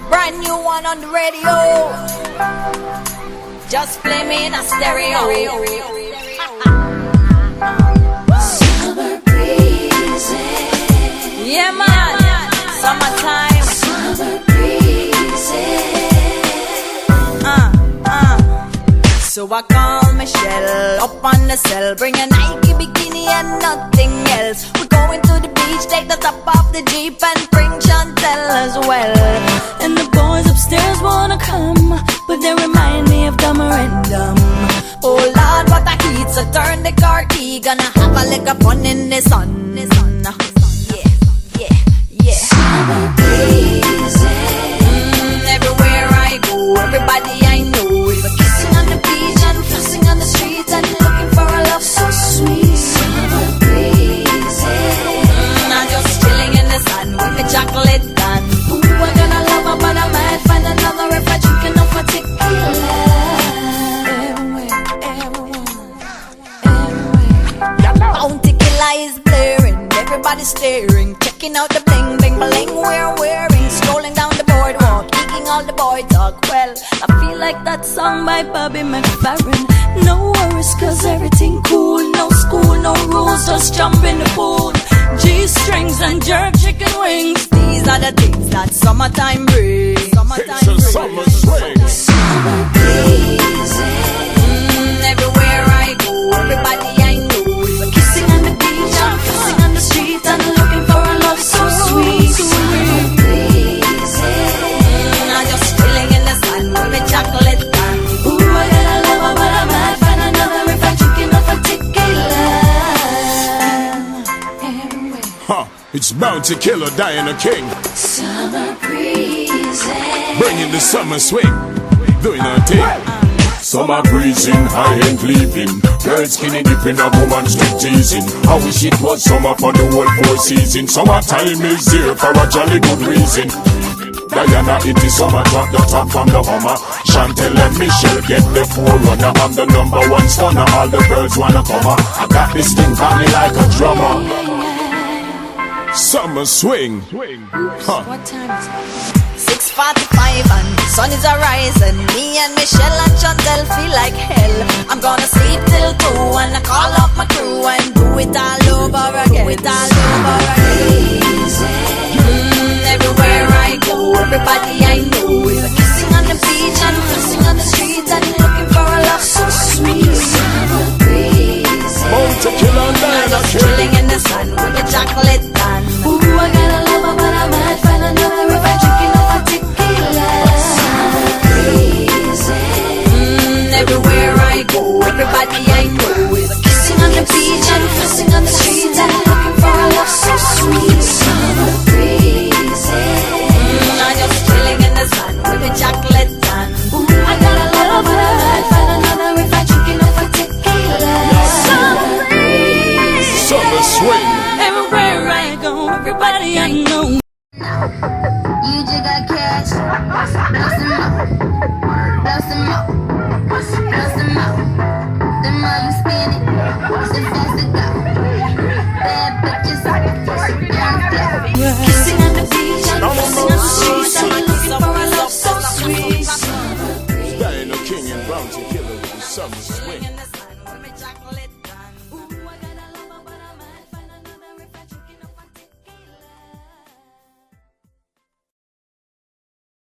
Brand new one on the radio. Just play me in a stereo. Summer breezes. Yeah, man. Summertime. Summer breezes. So I call Michelle up on the cell, bring a Nike bikini and nothing else. We're going to the beach, take the top off the Jeep and bring Chantel as well. And the boys upstairs wanna come, but they remind me of the Memorandum. Oh Lord, what a heat, so turn the car key, gonna have a lick of fun in the sun. Yeah. Summer breezes. Everywhere I go, everybody I know is kissing on the beach and flossing on the streets and looking for a love so sweet. Summer breezes. I'm just chilling in the sun with the chocolate done. Ooh, I got a lover, but I might find another if I drink enough for tequila. Everywhere. Bounty killer is blaring, everybody's staring, checking out the bling bling bling we're wearing, scrolling down the boardwalk, eating all the boy talk. Well, I feel like that song by Bobby McFerrin. No worries, cause everything cool. No school, no rules, just jump in the pool. G-strings and jerk chicken wings. these are the things that summertime brings. It's a summer swing. Summer breezes. Everywhere I go, everybody I know is Kissing on the beach, I'm kissing on the street, and looking for a love so sweet. Summer breezes. I'm just chilling in the sun with a chocolate bun. Ooh, I got a lover, but I might find another if I drink enough for tequila. Everywhere. Huh, it's Bounty Killer, Diana King, Summer breezes. bringing the summer swing, doing her thing. Summer breezing, high-end leaping, girl skinny dipping, a woman strip teasing. I wish it was summer for the whole 4 seasons. Summertime is here for a jolly good reason. Diana, it is summer, drop the top from the Hummer. Chantel and Michelle get the forerunner. I'm the #1 stunner, all the girls wanna come up. I got this thing got me like a drummer. Summer swing. Huh. What time is it? 6:45 and the sun is arising. Me and Michelle and Chantel feel like hell. I'm gonna sleep till 2 and I call up my crew and do it all over again.